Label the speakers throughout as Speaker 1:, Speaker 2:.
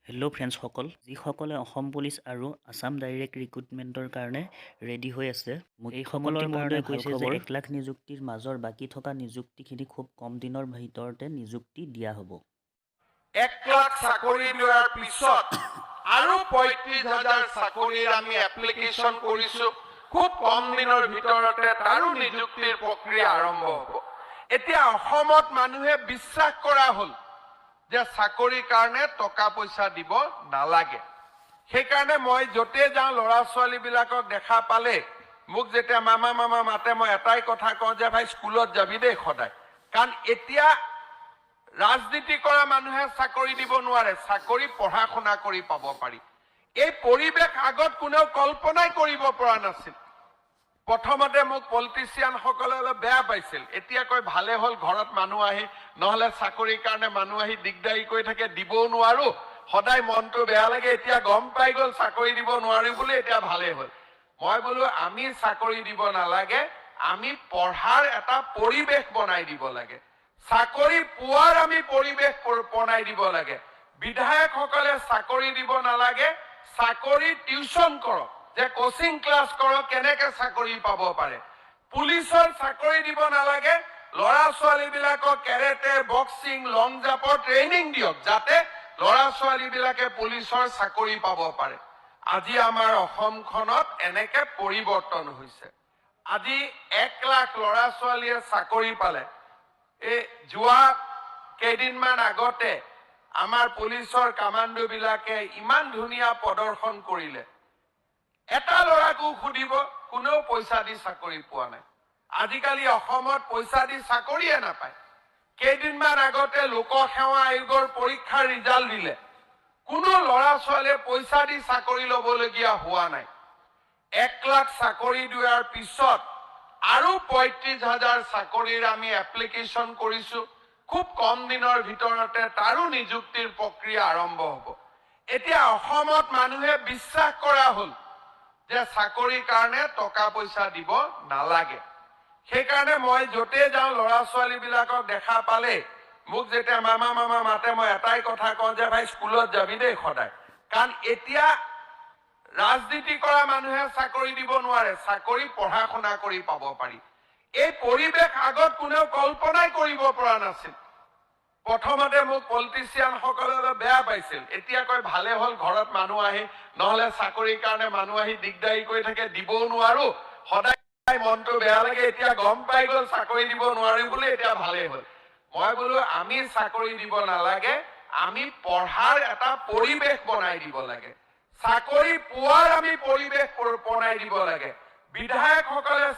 Speaker 1: Hello' ফ্ৰেণ্ডছসকল, যিসকলে Assam police আৰু Assam direct ৰিক্ৰুটমেণ্টৰ কাৰণে ৰেডি হৈ আছে, এইসকলৰ কাৰণে কৈছে যে 1 লাখ নিযুক্তিৰ মাজৰ বাকী থকা নিযুক্তিখিনি খুব কম দিনৰ ভিতৰতে নিযুক্তি দিয়া হ'ব।
Speaker 2: 1 লাখ চাকৰি দিয়াৰ পিছত আৰু ৩৫,০০০ চাকৰিৰ আমি এপ্লিকেশ্যন কৰিছোঁ। খুব কম দিনৰ ভিতৰতে তাৰো নিযুক্তিৰ প্ৰক্ৰিয়া আৰম্ভ হ'ব। এতিয়া অসমত মানুহে বিশ্বাস কৰা হ'ল যে চাকৰিৰ কাৰণে টকা পইচা দিব নালাগে। সেইকাৰণে মই য'তে যাওঁ ল'ৰা ছোৱালীবিলাকক দেখা পালে মোক যেতিয়া মামা মামা মাতে মই এটাই কথা কওঁ যে ভাই স্কুলত যাবি দেই সদায়। কাৰণ এতিয়া ৰাজনীতি কৰা মানুহে চাকৰি দিব নোৱাৰে, চাকৰি পঢ়া শুনা কৰি পাব পাৰি। এই পৰিৱেশ আগত কোনেও কল্পনাই কৰিব পৰা নাছিল। প্ৰথমতে মোক পলিটিচিয়ানসকলে অলপ বেয়া পাইছিল, এতিয়া কয় ভালে হ'ল ঘৰত মানুহ আহি, নহ'লে চাকৰিৰ কাৰণে মানুহ আহি দিগদাৰি কৰি থাকে, দিবও নোৱাৰো, সদায় মনটো বেয়া লাগে। এতিয়া গম পাই গ'ল চাকৰি দিব নোৱাৰি বুলি, এতিয়া ভালে হ'ল। মই বোলো আমি চাকৰি দিব নালাগে, আমি পঢ়াৰ এটা পৰিৱেশ বনাই দিব লাগে, চাকৰি পোৱাৰ আমি পৰিৱেশ বনাই দিব লাগে। বিধায়কসকলে চাকৰি দিব নালাগে, চাকৰি টিউচন কৰক, যে কোচিং ক্লাছ কৰক কেনেকে চাকৰি পাব পাৰে। পুলিচৰ চাকৰি দিব নালাগে, ল'ৰা ছোৱালীবিলাকক কেৰেটে, বক্সিং, লং জাম্পৰ ট্ৰেইনিং দিয়ক, যাতে ল'ৰা ছোৱালীবিলাকে পুলিচৰ চাকৰি পাব পাৰে। আজি আমাৰ অসমখনত এনেকে পৰিৱৰ্তন হৈছে। আজি 1 লাখ ল'ৰা ছোৱালীয়ে চাকৰি পালে। এই যোৱা কেইদিনমান আগতে আমাৰ পুলিচৰ কামাণ্ডোবিলাকে ইমান ধুনীয়া প্ৰদৰ্শন কৰিলে। এটা ল'ৰাকো সুধিব, কোনেও পইচা দি চাকৰি পোৱা নাই। আজিকালি অসমত পইচা দি চাকৰিয়ে নাপায়। কেইদিনমান আগতে লোকসেৱা আয়োগৰ পৰীক্ষাৰ ৰিজাল্ট দিলে, কোনো ল'ৰা ছোৱালীয়ে পইচা দি চাকৰি ল'বলগীয়া হোৱা নাই। 1 লাখ চাকৰি দিয়াৰ পিছত আৰু ৩৫,০০০ চাকৰিৰ আমি এপ্লিকেশ্যন কৰিছোঁ। খুব কম দিনৰ ভিতৰতে তাৰো নিযুক্তিৰ প্ৰক্ৰিয়া আৰম্ভ হ'ব। এতিয়া অসমত মানুহে বিশ্বাস কৰা হ'ল যে চাকৰিৰ কাৰণে টকা পইচা দিব নালাগে। সেইকাৰণে মই য'তে যাওঁ ল'ৰা ছোৱালীবিলাকক দেখা পালে মোক যেতিয়া মামা মামা মাতে মই এটাই কথা কওঁ যে ভাই স্কুলত যাবি দেই সদায়। কাৰণ এতিয়া ৰাজনীতি কৰা মানুহে চাকৰি দিব নোৱাৰে, চাকৰি পঢ়া শুনা কৰি পাব পাৰি। এই পৰিৱেশ আগত কোনেও কল্পনাই কৰিব পৰা নাছিল। প্ৰথমতে মোক পলিটিচিয়ানসকলে অলপ বেয়া পাইছিল, এতিয়া কয় ভালে হ'ল ঘৰত মানুহ আহি, নহ'লে চাকৰিৰ কাৰণে মানুহ আহি দিগদাৰি কৰি থাকে, দিবও নোৱাৰো, সদায় মনটো বেয়া লাগে। এতিয়া গম পাই গ'ল চাকৰি দিব নোৱাৰি বুলি, এতিয়া ভালে হ'ল। মই বোলো আমি চাকৰি দিব নালাগে, আমি পঢ়াৰ এটা পৰিৱেশ বনাই দিব লাগে, চাকৰি পোৱাৰ আমি পৰিৱেশ বনাই দিব লাগে। বিধায়কসকলে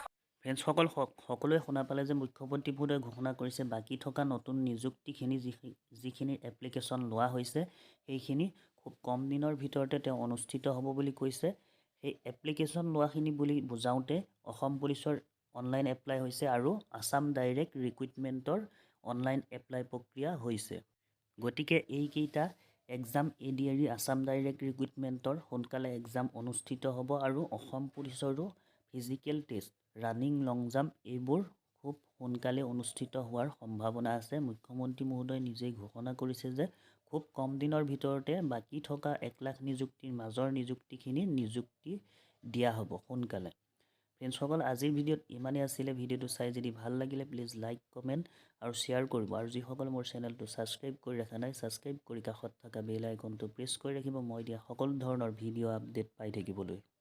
Speaker 1: ফ্ৰেণ্ডছসকল, সকলোৱে শুনা পালে যে মুখ্যমন্ত্ৰী মহোদয়ে ঘোষণা কৰিছে বাকী থকা নতুন নিযুক্তিখিনি যিখিনি এপ্লিকেশ্যন লোৱা হৈছে সেইখিনি খুব কম দিনৰ ভিতৰতে তেওঁ অনুষ্ঠিত হ'ব বুলি কৈছে। সেই এপ্লিকেশ্যন লোৱাখিনি বুলি বুজাওঁতে অসম পুলিচৰ অনলাইন এপ্লাই হৈছে আৰু আছাম ডাইৰেক্ট ৰিক্ৰুটমেণ্টৰ অনলাইন এপ্লাই প্ৰক্ৰিয়া হৈছে। গতিকে এইকেইটা এক্সাম এডিআৰি আছাম ডাইৰেক্ট ৰিক্ৰুটমেণ্টৰ সোনকালে এক্সাম অনুষ্ঠিত হ'ব আৰু অসম পুলিচৰো ফিজিকেল টেষ্ট, ৰানিং, লং জাম্প এইবোৰ খুব সোনকালে অনুষ্ঠিত হোৱাৰ সম্ভাৱনা আছে। মুখ্যমন্ত্ৰী মহোদয়ে নিজেই ঘোষণা কৰিছে যে খুব কম দিনৰ ভিতৰতে বাকী থকা 1 লাখ নিযুক্তিৰ মাজৰ নিযুক্তিখিনি নিযুক্তি দিয়া হ'ব সোনকালে। ফ্ৰেণ্ডছসকল, আজিৰ ভিডিঅ'ত ইমানেই আছিলে। ভিডিঅ'টো চাই যদি ভাল লাগিলে প্লিজ লাইক, কমেণ্ট আৰু শ্বেয়াৰ কৰিব। আৰু যিসকলে মোৰ চেনেলটো ছাবস্ক্ৰাইব কৰি ৰখা নাই, ছাবস্ক্ৰাইব কৰি কাষত থকা বেল আইকনটো প্ৰেছ কৰি ৰাখিব মই দিয়া সকলো ধৰণৰ ভিডিঅ' আপডেট পাই থাকিবলৈ।